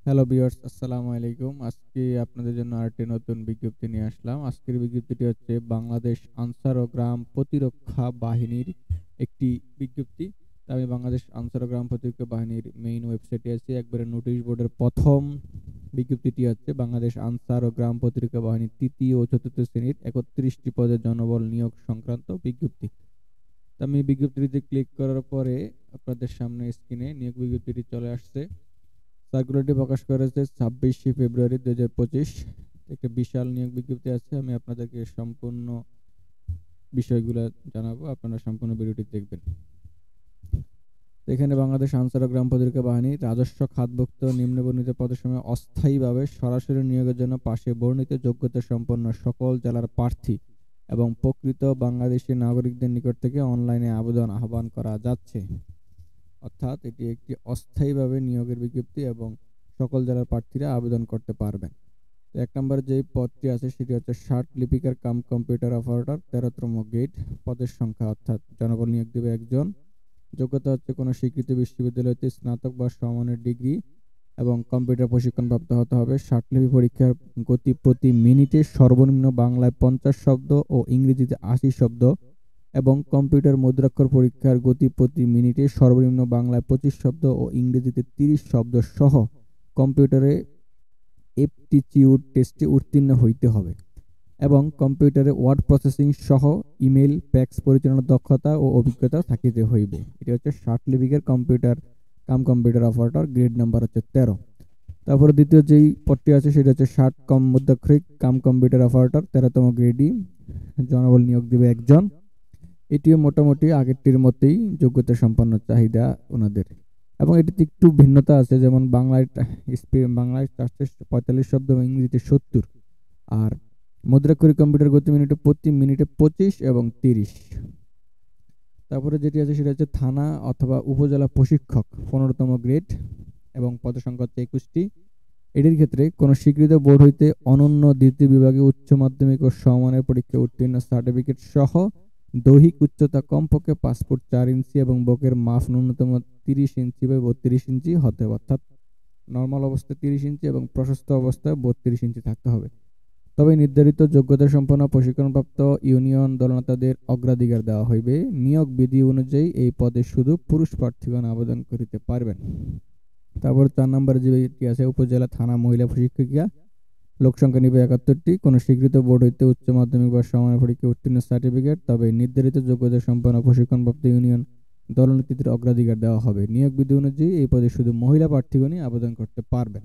Hello viewers, আসসালামু আলাইকুম। আজকে আপনাদের জন্য আরেকটি নতুন বিজ্ঞপ্তি নিয়ে আসলাম। আজকের বিজ্ঞপ্তিটি হচ্ছে বাংলাদেশ আনসার ও গ্রাম প্রতিরক্ষা বাহিনীর একটি বিজ্ঞপ্তি। তা আমি বাংলাদেশ আনসার ও গ্রাম প্রতিরক্ষা বাহিনীর মেইন ওয়েবসাইটে আছি। একবারে নোটিশ বোর্ডের প্রথম বিজ্ঞপ্তিটি হচ্ছে বাংলাদেশ আনসার ও গ্রাম প্রতিরক্ষা বাহিনীর তৃতীয় ও চতুর্থ শ্রেণীর ৩১টি পদের জনবল নিয়োগ সংক্রান্ত বিজ্ঞপ্তি। তা আমি বিজ্ঞপ্তিটিতে ক্লিক করার পরে আপনাদের সামনে স্ক্রিনে নিয়োগ বিজ্ঞপ্তিটি চলে আসছে। সার্কুলারটি প্রকাশ করেছে ২৬শে ফেব্রুয়ারি ২০২৫। একটা বিশাল নিয়োগ বিজ্ঞপ্তি আছে। আমি আপনাদেরকে সম্পূর্ণ বিষয়গুলো জানাবো। আপনারা সম্পূর্ণ ভিডিওটি দেখবেন। এখানে বাংলাদেশ আনসার ও গ্রাম প্রতিরক্ষা বাহিনী রাজস্ব খাতভুক্ত নিম্নবর্ণিত পদের অস্থায়ীভাবে সরাসরি নিয়োগের জন্য পাশে বর্ণিত যোগ্যতা সম্পন্ন সকল জেলার প্রার্থী এবং প্রকৃত বাংলাদেশী নাগরিকদের নিকট থেকে অনলাইনে আবেদন আহ্বান করা যাচ্ছে। অর্থাৎ এটি একটি অস্থায়ীভাবে নিয়োগের বিজ্ঞপ্তি এবং সকল জেলার প্রার্থীরা আবেদন করতে পারবেন। তো ১ নম্বরে যেই পদটি আছে সেটি হচ্ছে ষাট লিপিকার কাম কম্পিউটার অপারেটর ১৩তম গ্রেড। পদের সংখ্যা অর্থাৎ জনবল নিয়োগ দেবে একজন। যোগ্যতা হচ্ছে কোনো স্বীকৃত বিশ্ববিদ্যালয় হতে স্নাতক বা সমমানের ডিগ্রি এবং কম্পিউটার প্রশিক্ষণপ্রাপ্ত হতে হবে। ষাটলিপি পরীক্ষার গতি প্রতি মিনিটে সর্বনিম্ন বাংলায় ৫০ শব্দ ও ইংরেজিতে ৮০ শব্দ এবং কম্পিউটার মুদ্রাক্ষর পরীক্ষার গতি প্রতি মিনিটে সর্বনিম্ন বাংলায় ২৫ শব্দ ও ইংরেজিতে ৩০ শব্দ সহ কম্পিউটারে এপটিটিউড টেস্টে উত্তীর্ণ হইতে হবে এবং কম্পিউটারে ওয়ার্ড প্রসেসিং সহ ইমেল ফ্যাক্স পরিচালনার দক্ষতা ও অভিজ্ঞতা থাকিতে হইবে। এটি হচ্ছে ষাটলিপিকের কম্পিউটার অপারেটর, গ্রেড নাম্বার হচ্ছে ১৩। তারপরে দ্বিতীয় যেই পদটি আছে সেটা হচ্ছে ষাট মুদ্রাক্ষরিক কম্পিউটার অপারেটর ১৩তম গ্রেডই। জনবল নিয়োগ দিবে একজন। এটিও মোটামুটি আগেরটির মতোই যোগ্যতা সম্পন্ন চাহিদা ওনাদের, এবং এটিতে একটু ভিন্নতা আছে। যেমন বাংলায় ৪৫ শব্দ এবং ইংরেজিতে ৭০। আর মুদ্রাক্ষরিক কম্পিউটার গতি প্রতি মিনিটে ২৫ এবং ৩০। তারপরে যেটি আছে সেটা হচ্ছে থানা অথবা উপজেলা প্রশিক্ষক ১৫তম গ্রেড এবং পদসংখ্যা হচ্ছে ২১টি। এটির ক্ষেত্রে কোনো স্বীকৃত বোর্ড হইতে অনন্য দ্বিতীয় বিভাগে উচ্চ মাধ্যমিক ও সমমানের পরীক্ষায় উত্তীর্ণ সার্টিফিকেট সহ দৈহিক উচ্চতা কমপক্ষে ৫ ফুট ৪ ইঞ্চি এবং বুকের মাপ ন্যূনতম ৩০ ইঞ্চি বা ৩২ ইঞ্চি হতে হবে। অর্থাৎ নর্মাল অবস্থায় ৩০ ইঞ্চি এবং প্রশস্ত অবস্থায় ৩২ ইঞ্চি থাকতে হবে। তবে নির্ধারিত যোগ্যতা সম্পন্ন প্রশিক্ষণপ্রাপ্ত ইউনিয়ন দলনেতাদের অগ্রাধিকার দেওয়া হইবে। নিয়োগ বিধি অনুযায়ী এই পদে শুধু পুরুষ প্রার্থীগণ আবেদন করিতে পারবেন। তারপর ৪ নম্বরে যেটি আছে উপজেলা থানা মহিলা প্রশিক্ষিকা। লোকসংখ্যা নিবে ৭১টি। কোনো স্বীকৃত বোর্ড হইতে উচ্চ মাধ্যমিক বা সমমানের পরীক্ষায় উত্তীর্ণ সার্টিফিকেট, তবে নির্ধারিত যোগ্যতা সম্পন্ন প্রশিক্ষণপ্রাপ্ত ইউনিয়ন দলনেতাদের অগ্রাধিকার দেওয়া হবে। নিয়োগ বিধি অনুযায়ী এই পদে শুধু মহিলা প্রার্থীগণই আবেদন করতে পারবেন।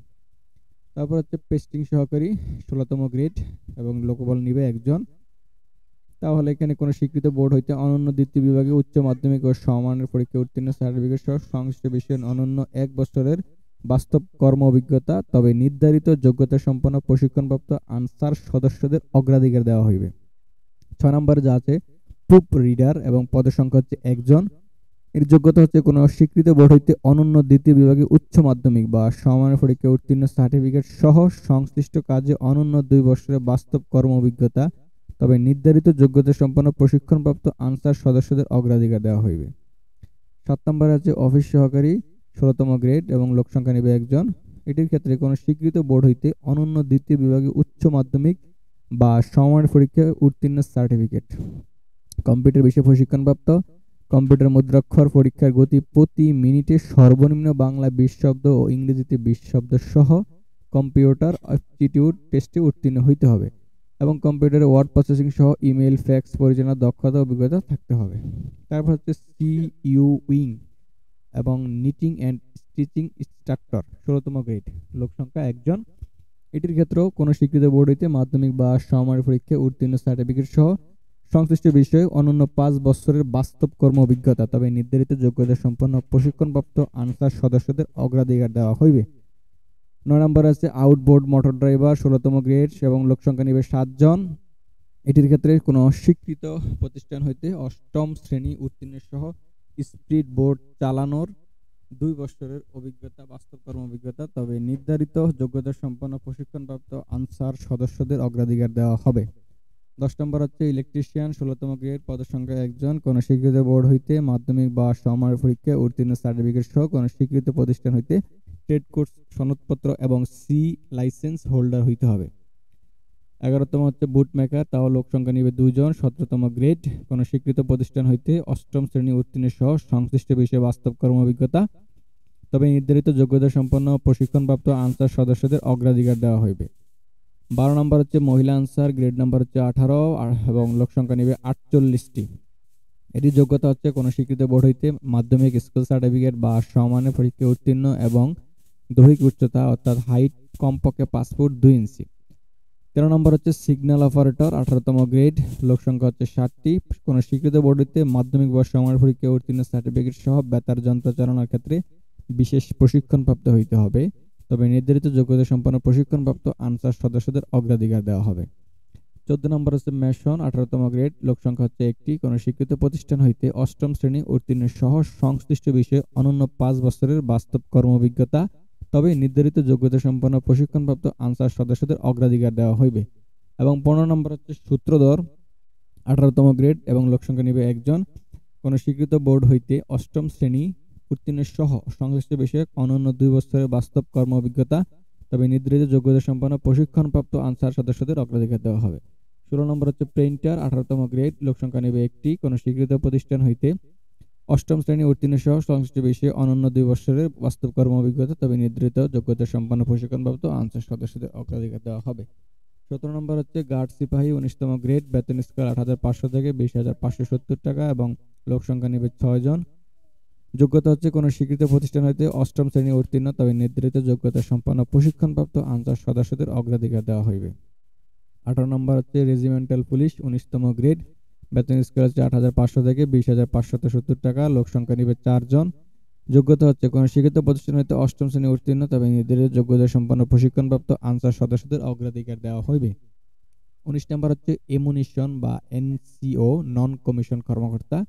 তারপর হচ্ছে পেস্টিং সহকারী ১৬তম গ্রেড এবং লোকবল নিবে একজন। তাহলে এখানে কোনো স্বীকৃত বোর্ড হইতে অনন্য দ্বিতীয় বিভাগে উচ্চ মাধ্যমিক ও সমমানের পরীক্ষায় উত্তীর্ণ সার্টিফিকেট সহ সংশ্লিষ্ট বিষয়ে অনন্য ১ বছরের বাস্তব কর্ম অভিজ্ঞতা, তবে নির্ধারিত যোগ্যতা সম্পন্ন প্রশিক্ষণপ্রাপ্ত আনসার সদস্যদের অগ্রাধিকার দেওয়া হইবে। ৬ নম্বরে যা আছে প্রুফ রিডার এবং পদের সংখ্যা হচ্ছে একজন। এর যোগ্যতা হচ্ছে কোনো স্বীকৃত বোর্ড হইতে অনন্য দ্বিতীয় বিভাগে উচ্চ মাধ্যমিক বা সমমানের পরীক্ষায় উত্তীর্ণ সার্টিফিকেট সহ সংশ্লিষ্ট কাজে অনন্য ২ বছরের বাস্তব কর্ম অভিজ্ঞতা, তবে নির্ধারিত যোগ্যতা সম্পন্ন প্রশিক্ষণপ্রাপ্ত আনসার সদস্যদের অগ্রাধিকার দেওয়া হইবে। ৭ নম্বরে আছে অফিস সহকারী ১৬তম গ্রেড এবং লোকসংখ্যা নিবে একজন। এটির ক্ষেত্রে কোনো স্বীকৃত বোর্ড হইতে অনন্য দ্বিতীয় বিভাগে উচ্চ মাধ্যমিক বা সমমানের পরীক্ষায় উত্তীর্ণ সার্টিফিকেট, কম্পিউটার বিষয়ে প্রশিক্ষণপ্রাপ্ত, কম্পিউটার মুদ্রাক্ষর পরীক্ষার গতি প্রতি মিনিটে সর্বনিম্ন বাংলা ২০ শব্দ ও ইংরেজিতে ২০ শব্দ সহ কম্পিউটার অ্যাপটিটিউড টেস্টে উত্তীর্ণ হইতে হবে এবং কম্পিউটারে ওয়ার্ড প্রসেসিং সহ ইমেল ফ্যাক্স পরিচালনার দক্ষতা অভিজ্ঞতা থাকতে হবে। তারপর হচ্ছে সিইউ উইং এবং নিটিং অ্যান্ড স্টিচিং ইনস্ট্রাক্টর ১৬তম গ্রেড, লোকসংখ্যা একজন। এটির ক্ষেত্রেও কোনো স্বীকৃত বোর্ড হইতে মাধ্যমিক বা সমমানের পরীক্ষায় উত্তীর্ণ সার্টিফিকেট সহ সংশ্লিষ্ট বিষয়ে অনন্য ৫ বছরের বাস্তব কর্ম অভিজ্ঞতা, তবে নির্ধারিত যোগ্যতা সম্পন্ন প্রশিক্ষণপ্রাপ্ত আনসার সদস্যদের অগ্রাধিকার দেওয়া হইবে। ৯ নম্বর আছে আউটবোর্ড মোটর ড্রাইভার ১৬তম গ্রেড এবং লোকসংখ্যা নিবে ৭ জন। এটির ক্ষেত্রে কোনো স্বীকৃত প্রতিষ্ঠান হইতে অষ্টম শ্রেণী উত্তীর্ণ সহ স্পিড বোট চালানোর ২ বছরের অভিজ্ঞতা, বাস্তব কর্ম অভিজ্ঞতা, তবে নির্ধারিত যোগ্যতা সম্পন্ন প্রশিক্ষণপ্রাপ্ত আনসার সদস্যদের অগ্রাধিকার দেওয়া হবে। ১০ নম্বর হচ্ছে ইলেকট্রিশিয়ান ১৬তম গ্রেড, পদের সংখ্যা একজন। কোনো স্বীকৃত বোর্ড হইতে মাধ্যমিক বা সমমানের পরীক্ষায় উত্তীর্ণ সার্টিফিকেট সহ কোনো স্বীকৃত প্রতিষ্ঠান হইতে ট্রেড কোর্স সনদপত্র এবং সি লাইসেন্স হোল্ডার হইতে হবে। 11তম হচ্ছে বুট মেকার, তাও লোক সংখ্যা নিবে 2 জন। 17তম গ্রেড, কোনো স্বীকৃত প্রতিষ্ঠান হইতে 8ম শ্রেণী উত্তীর্ণ সহ সংশ্লিষ্ট বিষয়ে বাস্তব কর্ম অভিজ্ঞতা, তবে নির্ধারিত যোগ্যতা সম্পন্ন প্রশিক্ষণপ্রাপ্ত আনসার সদস্যদের অগ্রাধিকার দেওয়া হইবে। 12 নম্বর হচ্ছে মহিলা আনসার, গ্রেড নাম্বার হচ্ছে 18 এবং লোক সংখ্যা নিবে 48টি। এটি যোগ্যতা হচ্ছে কোনো স্বীকৃত বোর্ড হইতে মাধ্যমিক স্কুল সার্টিফিকেট বা সমমানের পরীক্ষায় উত্তীর্ণ এবং দৈহিক উচ্চতা অর্থাৎ হাইট কমপক্ষে 5 ফুট 2 ইঞ্চি। 13 নম্বর হচ্ছে সিগন্যাল অপারেটর, 18তম গ্রেড, লোক সংখ্যা হচ্ছে 60টি। কোনো স্বীকৃত বোর্ড হইতে মাধ্যমিক বা সমমানের পরীক্ষায় উত্তীর্ণ সার্টিফিকেট সহ বেতার যন্ত্র চালানোর ক্ষেত্রে বিশেষ প্রশিক্ষণপ্রাপ্ত হইতে হবে, তবে নির্ধারিত যোগ্যতা সম্পন্ন প্রশিক্ষণপ্রাপ্ত আনসার সদস্যদের অগ্রাধিকার দেওয়া হবে। 14 নম্বর হচ্ছে মেশন, 18তম গ্রেড, লোক সংখ্যা হচ্ছে 1টি। কোনো স্বীকৃত প্রতিষ্ঠান হইতে 8ম শ্রেণী উত্তীর্ণ সহ সংশ্লিষ্ট বিষয়ে অনন্য 5 বছরের বাস্তব কর্ম অভিজ্ঞতা, তবে নির্ধারিত যোগ্যতা সম্পন্ন প্রশিক্ষণপ্রাপ্ত আনসার সদস্যদের অগ্রাধিকার দেওয়া হইবে। এবং 15 নম্বর হচ্ছে সূত্রধর, 18তম গ্রেড এবং লোক সংখ্যা নিবে 1 জন। কোনো স্বীকৃত বোর্ড হইতে 8ম শ্রেণী উত্তীর্ণ সহ সংশ্লিষ্ট বিষয়ে অনন্য 2 বছরের বাস্তব কর্ম অভিজ্ঞতা, তবে নির্ধারিত যোগ্যতা সম্পন্ন প্রশিক্ষণপ্রাপ্ত আনসার সদস্যদের অগ্রাধিকার দেওয়া হবে। 16 নম্বর হচ্ছে প্রিন্টার, 18তম গ্রেড, লোক সংখ্যা নেবে 1টি। কোনো স্বীকৃত প্রতিষ্ঠান হইতে 8ম শ্রেণী উত্তীর্ণ সহ সংশ্লিষ্ট বিষয়ে অনন্য 2 বছরের বাস্তব কর্ম অভিজ্ঞতা, তবে নির্ধারিত যোগ্যতা সম্পন্ন প্রশিক্ষণপ্রাপ্ত আনসার সদস্যদের অগ্রাধিকার দেওয়া হবে। 17 নম্বর হচ্ছে গার্ড সিপাহী, 19তম গ্রেড, বেতন স্কেল 8,500 থেকে 20,570 টাকা এবং লোক সংখ্যা নেবে 6 জন। যোগ্যতা হচ্ছে কোনো স্বীকৃত প্রতিষ্ঠান হইতে 8ম শ্রেণী উত্তীর্ণ, তবে নির্ধারিত যোগ্যতা সম্পন্ন প্রশিক্ষণপ্রাপ্ত আনসার সদস্যদের অগ্রাধিকার দেওয়া হইবে। 18 নম্বর হচ্ছে রেজিমেন্টাল পুলিশ, 19তম গ্রেড, বেতন স্কেল হচ্ছে 8,500 থেকে 20,570 টাকা, লোক সংখ্যা নিবে 4 জন। যোগ্যতা হচ্ছে কোনো স্বীকৃত প্রতিষ্ঠান হইতে 8ম শ্রেণী উত্তীর্ণ, তবে নির্ধারিত যোগ্যতা সম্পন্ন প্রশিক্ষণপ্রাপ্ত আনসার সদস্যদের অগ্রাধিকার দেওয়া হইবে। 19 নম্বর হচ্ছে এমুনিশন বা এনসিও, নন কমিশন কর্মকর্তা,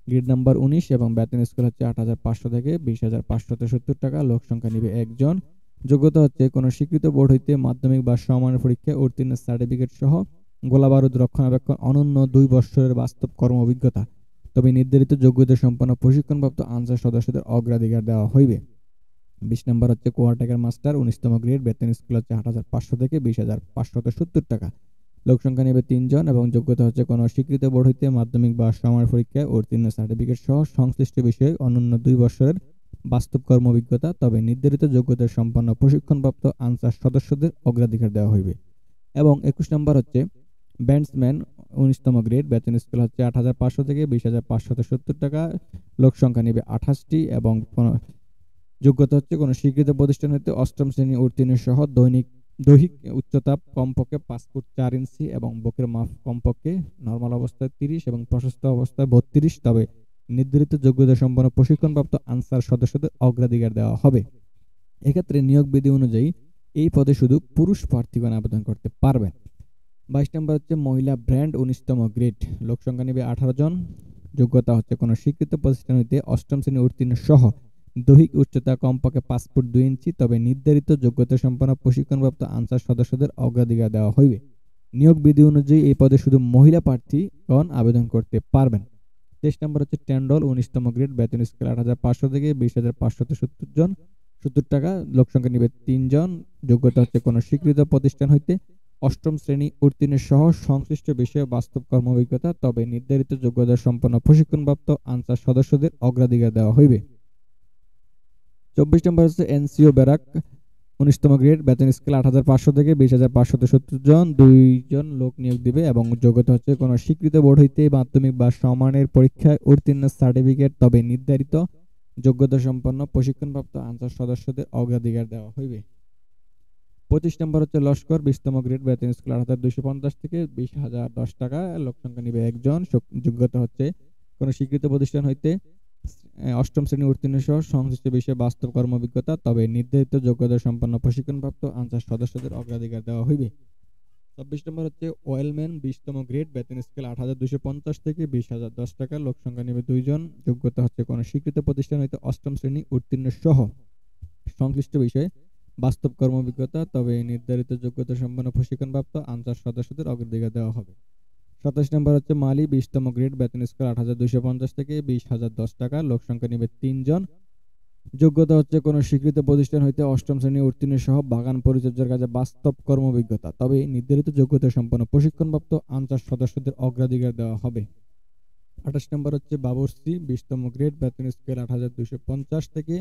গ্রেড নাম্বার 19 এবং বেতন স্কেল হচ্ছে 8,500 থেকে 20,570 টাকা, লোক সংখ্যা নিবে 1 জন। যোগ্যতা হচ্ছে কোনো স্বীকৃত বোর্ড হইতে মাধ্যমিক বা সমমানের পরীক্ষায় উত্তীর্ণ সার্টিফিকেট সহ গোলা বারুদ রক্ষণাবেক্ষণ অনন্য 2 বছরের বাস্তব কর্ম অভিজ্ঞতা, তবে নির্ধারিত যোগ্যতা সম্পন্ন প্রশিক্ষণপ্রাপ্ত আনসার সদস্যদের অগ্রাধিকার দেওয়া হইবে। 20 নম্বর হচ্ছে কোয়ারটেকার মাস্টার, 19তম গ্রেড, বেতন স্কেল হচ্ছে 8,500 থেকে 20,570 টাকা, লোক সংখ্যা নেবে 3 জন এবং যোগ্যতা হচ্ছে কোনো স্বীকৃত বোর্ড হইতে মাধ্যমিক বা সমমানের পরীক্ষায় উত্তীর্ণ সার্টিফিকেট সহ সংশ্লিষ্ট বিষয়ে অনন্য 2 বছরের বাস্তব কর্ম অভিজ্ঞতা, তবে নির্ধারিত যোগ্যতা সম্পন্ন প্রশিক্ষণপ্রাপ্ত আনসার সদস্যদের অগ্রাধিকার দেওয়া হইবে। এবং 21 নম্বর হচ্ছে ব্যান্ডসম্যান, 19তম গ্রেড, বেতন স্কেল হচ্ছে 8,500 থেকে 20,570 টাকা, লোক সংখ্যা নেবে 28টি এবং যোগ্যতা হচ্ছে কোনো স্বীকৃত প্রতিষ্ঠান হইতে 8ম শ্রেণী উত্তীর্ণ সহ দৈহিক উচ্চতা কমপক্ষে 5 ফুট 4 ইঞ্চি এবং বুকের মাপ কমপক্ষে নরমাল অবস্থায় 30 এবং প্রশস্ত অবস্থায় 32, তবে নির্ধারিত যোগ্যতা সম্পন্ন প্রশিক্ষণপ্রাপ্ত আনসার সদস্যদের অগ্রাধিকার দেওয়া হবে। এক্ষেত্রে নিয়োগ বিধি অনুযায়ী এই পদে শুধু পুরুষ প্রার্থীগণ আবেদন করতে পারবেন। 22 নম্বর হচ্ছে মহিলা ব্র্যান্ড, 19তম গ্রেড, লোক সংখ্যা নেবে 18 জন। যোগ্যতা হচ্ছে কোনো স্বীকৃত প্রতিষ্ঠান হইতে 8ম শ্রেণী উত্তীর্ণ সহ দৈহিক উচ্চতা কমপক্ষে 5 ফুট 2 ইঞ্চি, তবে নির্ধারিত যোগ্যতা সম্পন্ন প্রশিক্ষণপ্রাপ্ত আনসার সদস্যদের অগ্রাধিকার দেওয়া হইবে। নিয়োগ বিধি অনুযায়ী এই পদে শুধু মহিলা প্রার্থীগণ আবেদন করতে পারবেন। 23 নম্বর হচ্ছে টেন্ডল, 19তম গ্রেড, বেতন স্কেল 8,500 থেকে 20,570 টাকা, লোক সংখ্যা নিবে 3 জন। যোগ্যতা হচ্ছে কোনো স্বীকৃত প্রতিষ্ঠান হইতে 8ম শ্রেণী উত্তীর্ণ সহ সংশ্লিষ্ট বিষয়ে বাস্তব কর্ম অভিজ্ঞতা, তবে নির্ধারিত যোগ্যতা সম্পন্ন প্রশিক্ষণপ্রাপ্ত আনসার সদস্যদের অগ্রাধিকার দেওয়া হইবে। 24 নম্বর হচ্ছে এনসিও ব্যারাক, 19তম গ্রেড, বেতন স্কেল 8,500 থেকে 20,570 জন, 2 জন লোক নিয়োগ দিবে এবং যোগ্যতা হচ্ছে কোনো স্বীকৃত বোর্ড হইতে মাধ্যমিক বা সমমানের পরীক্ষায় উত্তীর্ণ সার্টিফিকেট, তবে নির্ধারিত যোগ্যতা সম্পন্ন প্রশিক্ষণপ্রাপ্ত আনসার সদস্যদের অগ্রাধিকার দেওয়া হইবে। 25 নম্বর হচ্ছে লস্কর, 20তম গ্রেড, বেতন স্কেল 8,250 থেকে 20,010 টাকা, লোক সংখ্যা নিবে 1 জন। যোগ্যতা হচ্ছে কোনো স্বীকৃত প্রতিষ্ঠান হইতে 8ম শ্রেণী উত্তীর্ণ সহ সংশ্লিষ্ট বিষয়ে বাস্তব কর্ম অভিজ্ঞতা, তবে নির্ধারিত যোগ্যতা সম্পন্ন প্রশিক্ষণপ্রাপ্ত আনসার সদস্যদের অগ্রাধিকার দেওয়া হইবে। 26 নম্বর হচ্ছে ওয়েলম্যান, 20তম গ্রেড, বেতন স্কেল 8,250 থেকে 20,010 টাকা, লোক সংখ্যা নেবে 2 জন। যোগ্যতা হচ্ছে কোনো স্বীকৃত প্রতিষ্ঠান হইতে 8ম শ্রেণী উত্তীর্ণ সহ সংশ্লিষ্ট বিষয়ে বাস্তব কর্ম অভিজ্ঞতা, তবে নির্ধারিত যোগ্যতা সম্পন্ন প্রশিক্ষণপ্রাপ্ত আনসার সদস্যদের অগ্রাধিকার দেওয়া হবে। 27 নম্বর হচ্ছে মালি, 20তম গ্রেড, বেতন স্কেল 8,250 থেকে 20,010 টাকা, লোক সংখ্যা নিবে 3 জন। যোগ্যতা হচ্ছে কোনো স্বীকৃত প্রতিষ্ঠান হইতে অষ্টম শ্রেণী উত্তীর্ণ সহ বাগান পরিচর্যার কাজে বাস্তব কর্মভিজ্ঞতা, তবে নির্ধারিত যোগ্যতা সম্পন্ন প্রশিক্ষণপ্রাপ্ত আনসার সদস্যদের অগ্রাধিকার দেওয়া হবে। 28 নম্বর হচ্ছে বাবুর্চি 20তম গ্রেড, বেতন স্কেল 8,250 থেকে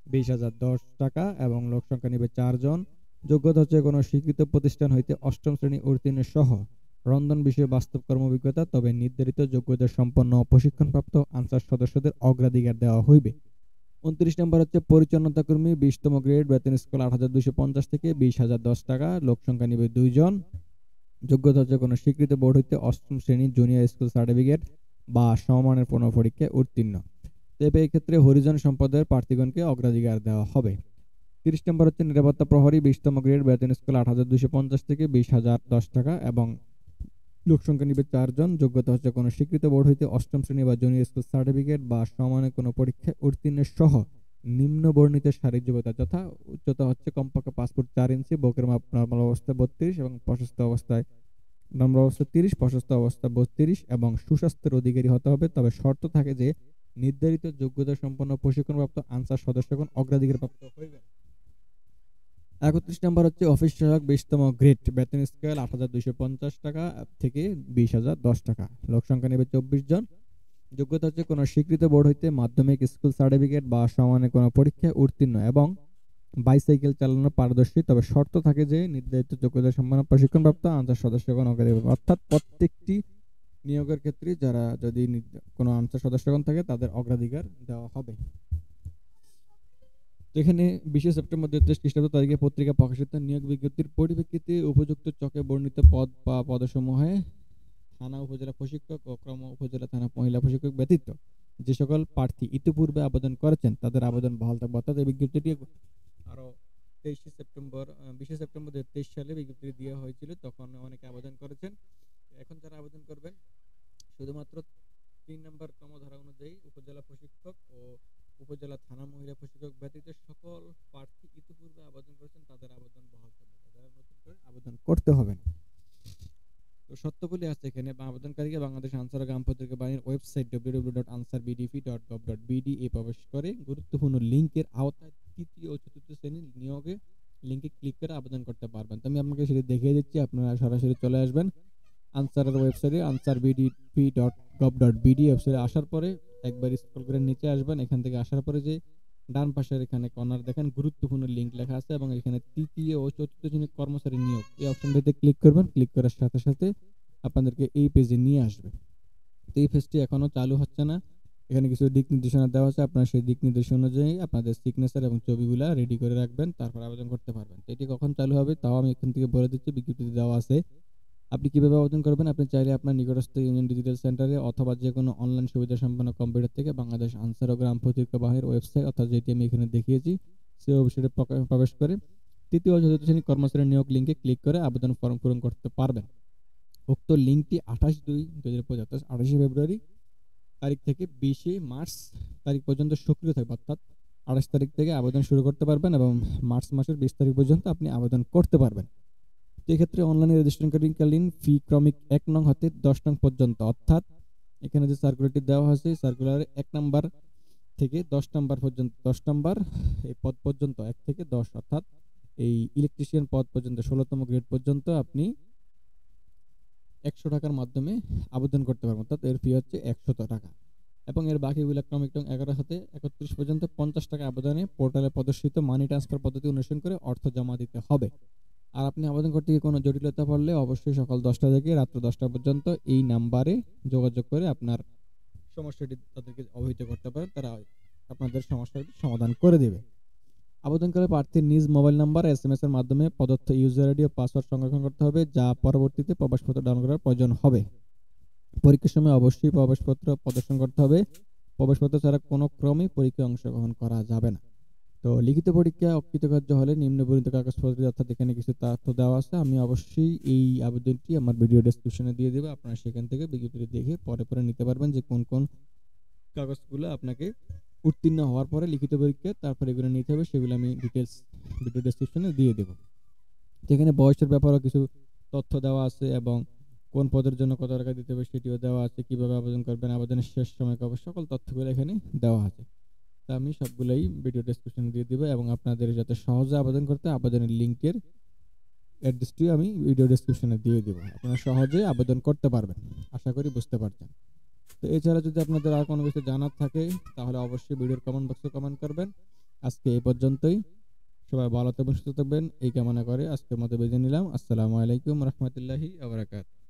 20,010 টাকা এবং লোক সংখ্যা নিবে 4 জন। যোগ্যতা হচ্ছে কোনো স্বীকৃত প্রতিষ্ঠান হইতে অষ্টম শ্রেণী উত্তীর্ণ সহ রন্ধন বিষয়ে বাস্তব কর্মভিজ্ঞতা, তবে নির্ধারিত যোগ্যতা সম্পন্ন ও প্রশিক্ষণপ্রাপ্ত আনসার সদস্যদের অগ্রাধিকার দেওয়া হইবে। 29 নম্বর হচ্ছে পরিচ্ছন্নতা কর্মী 20তম গ্রেড, বেতন স্কেল 8,250 থেকে 20,010 টাকা, লোক সংখ্যা নিবে 2 জন। যোগ্যতা হচ্ছে কোনো স্বীকৃত বোর্ড হইতে অষ্টম শ্রেণী জুনিয়র স্কুল সার্টিফিকেট বা সমমানের পুনঃ পরীক্ষায় উত্তীর্ণ। তবে এই ক্ষেত্রে হরিজন সম্প্রদায়ের প্রার্থীগণকে অগ্রাধিকার দেওয়া হবে। 30 নম্বর হচ্ছে নিরাপত্তা প্রহরী 20তম গ্রেড, বেতন স্কেল 8,250 থেকে 20,010 টাকা এবং লোক সংখ্যা নিবে 4 জন। যোগ্যতা হচ্ছে কোনো স্বীকৃত বোর্ড হইতে অষ্টম শ্রেণী বা জুনিয়র স্কুল সার্টিফিকেট বা সমমানের কোনো পরীক্ষায় উত্তীর্ণ সহ নিম্ন বর্ণিত শারীরিক যোগ্যতা যথা উচ্চতা হচ্ছে কমপক্ষে 5 ফুট 4 ইঞ্চি, বুকের মাপ নর্মাল অবস্থায় 32 এবং প্রশস্ত অবস্থায় নম্র অবস্থা 30, প্রশস্ত অবস্থা 32 এবং সুস্বাস্থ্যের অধিকারী হতে হবে। তবে শর্ত থাকে যে নির্ধারিত যোগ্যতা সম্পন্ন প্রশিক্ষণপ্রাপ্ত আনসার সদস্যগণ অগ্রাধিকার প্রাপ্ত হইবে। 31 নম্বর হচ্ছে অফিস সহায়ক 20তম গ্রেড, বেতন স্কেল 8,250 টাকা থেকে 20,010 টাকা, লোক সংখ্যা নেবে 24 জন। যোগ্যতা হচ্ছে কোনো স্বীকৃত বোর্ড হইতে মাধ্যমিক স্কুল সার্টিফিকেট বা সমানের কোনো পরীক্ষায় উত্তীর্ণ এবং বাইসাইকেল চালানো পারদর্শী, তবে শর্ত থাকে যে নির্ধারিত যোগ্যতা সম্পন্ন প্রশিক্ষণপ্রাপ্ত আনসার সদস্যগণ অগ্রাধিকার, অর্থাৎ প্রত্যেকটি নিয়োগের ক্ষেত্রে যারা যদি কোনো আনসার সদস্যগণ থাকে তাদের অগ্রাধিকার দেওয়া হবে। এখানে 20 সেপ্টেম্বর 2023 খ্রিস্টাব্দ তারিখে পত্রিকা প্রকাশিত নিয়োগ বিজ্ঞপ্তির পরিপ্রেক্ষিতে উপযুক্ত চকে বর্ণিত পদ বা পদসমূহে থানা উপজেলা প্রশিক্ষক ও ক্রম উপজেলা থানা মহিলা প্রশিক্ষক ব্যতীত যে সকল প্রার্থী ইতিপূর্বে আবেদন করেছেন তাদের আবেদন বহাল থাকবে। অর্থাৎ এই বিজ্ঞপ্তিটি আরো 20 সেপ্টেম্বর 2023 সালে বিজ্ঞপ্তি দেওয়া হয়েছিল, তখন অনেকে আবেদন করেছেন। এখন যারা আবেদন করবেন শুধুমাত্র 3 নম্বর ক্রমধারা অনুযায়ী উপজেলা প্রশিক্ষক ও উপজেলা থানা মহিলা প্রশিক্ষক ব্যতীত সকল প্রার্থী ইতিপূর্বে আবেদন করেছেন তাদের আবেদন বহাল থাকবে, তাদের নতুন করে আবেদন করতে হবে না। তো শর্তাবলী আছে এখানে। আবেদনকারীকে বাংলাদেশ আনসার ও গ্রাম পত্রিকা বাহিনীর ওয়েবসাইট www.ansarbdp.gov.bd এ প্রবেশ করে গুরুত্বপূর্ণ লিংকের আওতায় তৃতীয় ও চতুর্থ শ্রেণীর নিয়োগে লিংকে ক্লিক করে আবেদন করতে পারবেন। তো আমি আপনাকে সেটা দেখিয়ে দিচ্ছি, আপনারা সরাসরি চলে আসবেন আনসারের ওয়েবসাইটে ansarbdp.gov.bd ওয়েবসাইটে আসার পরে একবার স্ক্রল করে নিচে আসবেন। এখান থেকে আসার পরে যে ডান পাশের এখানে কর্নার দেখেন গুরুত্বপূর্ণ লিংক লেখা আছে এবং এখানে তৃতীয় ও চতুর্থ শ্রেণীর কর্মচারী নিয়োগ এই অপশনটিতে ক্লিক করবেন। ক্লিক করার সাথে সাথে আপনাদেরকে এই পেজে নিয়ে আসবে। তো এই পেজটি এখনো চালু হচ্ছে না, এখানে কিছু দিক নির্দেশনা দেওয়া আছে, আপনারা সেই দিক নির্দেশনা অনুযায়ী আপনাদের সিগনেচার এবং ছবিগুলা রেডি করে রাখবেন, তারপর আবেদন করতে পারবেন। তো এটি কখন চালু হবে তাও আমি এখান থেকে বলে দিচ্ছি, বিজ্ঞপ্তি দেওয়া আছে। আপনি কিভাবে আবেদন করবেন? আপনি চাইলে আপনার নিকটস্থ ইউনিয়ন ডিজিটাল সেন্টারে অথবা যে কোনো অনলাইন সুবিধা সম্পন্ন কম্পিউটার থেকে বাংলাদেশ আনসার ও গ্রাম পত্রিকা বাহিনীর ওয়েবসাইট অর্থাৎ যেটি আমি এখানে দেখিয়েছি সেই ওয়েবসাইটে প্রবেশ করে তৃতীয় ও চতুর্থ শ্রেণী কর্মচারী নিয়োগ লিঙ্কে ক্লিক করে আবেদন ফর্ম পূরণ করতে পারবেন। উক্ত লিঙ্কটি 28/2/2025 28 ফেব্রুয়ারি তারিখ থেকে 20 মার্চ তারিখ পর্যন্ত সক্রিয় থাকবে, অর্থাৎ 28 তারিখ থেকে আবেদন শুরু করতে পারবেন এবং মার্চ মাসের 20 তারিখ পর্যন্ত আপনি আবেদন করতে পারবেন। এক্ষেত্রে অনলাইনে রেজিস্ট্রেশনকালীন ফি ক্রমিক 1 নং হতে 10 নং পর্যন্ত, অর্থাৎ এখানে যে সার্কুলারটি দেওয়া হয়েছে সার্কুলারে 1 নাম্বার থেকে 10 নাম্বার পর্যন্ত 10 নাম্বার এই পদ পর্যন্ত 1 থেকে 10 অর্থাৎ এই ইলেকট্রিশিয়ান পদ পর্যন্ত 16তম গ্রেড পর্যন্ত আপনি 100 টাকার মাধ্যমে আবেদন করতে পারবেন, অর্থাৎ এর ফি হচ্ছে 100 টাকা এবং এর বাকিগুলো ক্রমিক নং 11 হতে 31 পর্যন্ত 50 টাকা আবেদনে পোর্টালে প্রদর্শিত মানি ট্রান্সফার পদ্ধতি অনুসরণ করে অর্থ জমা দিতে হবে। আর আপনি আবেদন করতে গিয়ে কোনো জটিলতা পড়লে অবশ্যই সকাল 10টা থেকে রাত্র 10টা পর্যন্ত এই নাম্বারে যোগাযোগ করে আপনার সমস্যাটি তাদেরকে অবহিত করতে পারেন, তারা আপনাদের সমস্যাটি সমাধান করে দেবে। আবেদনকারী প্রার্থীর নিজ মোবাইল নাম্বার SMS এর মাধ্যমে প্রদত্ত ইউজার আইডি ও পাসওয়ার্ড সংরক্ষণ করতে হবে, যা পরবর্তীতে প্রবেশপত্র ডাউনলোড করার প্রয়োজন হবে। পরীক্ষার সময় অবশ্যই প্রবেশপত্র প্রদর্শন করতে হবে, প্রবেশপত্র ছাড়া কোনো ক্রমে পরীক্ষায় অংশগ্রহণ করা যাবে না। তো লিখিত পরীক্ষা অকৃতকার্য হলে নিম্নবর্ণিত কাগজপত্র অর্থাৎ এখানে কিছু তথ্য দেওয়া আছে, আমি অবশ্যই এই আবেদনটি আমার ভিডিও ডেসক্রিপশনে দিয়ে দেবো, আপনারা সেখান থেকে বিজ্ঞপ্তি দেখে পরে নিতে পারবেন যে কোন কোন কাগজগুলো আপনাকে উত্তীর্ণ হওয়ার পরে লিখিত পরীক্ষা তারপরে এগুলো নিতে হবে, সেগুলো আমি ডিটেলস ভিডিও ডেসক্রিপশনে দিয়ে দেবো। এখানে বয়সের ব্যাপারেও কিছু তথ্য দেওয়া আছে এবং কোন পদের জন্য কত টাকা দিতে হবে সেটিও দেওয়া আছে, কিভাবে আবেদন করবেন, আবেদনের শেষ সময় কবে, সকল তথ্যগুলো এখানে দেওয়া আছে। তা আমি সবগুলাই ভিডিও ডেসক্রিপশনে দিয়ে দিব এবং আপনাদের যাতে সহজে আবেদন করতে আবেদনের লিংকের অ্যাড্রেসটিও আমি ভিডিও ডেসক্রিপশনে দিয়ে দিব। আপনারা সহজে আবেদন করতে পারবেন। আশা করি বুঝতে পারছেন। তো এছাড়া যদি আপনাদের আর কোনো কিছু জানার থাকে তাহলে অবশ্যই ভিডিওর কমেন্ট বক্সে কমেন্ট করবেন। আজকে এই পর্যন্তই। সবাই ভালো থাকবেন, সুস্থ থাকবেন এই কামনা করে আজকের মতো বিদায় নিলাম। আসসালামু আলাইকুম রহমতুল্লাহি ওয়া বারাকাতুহু।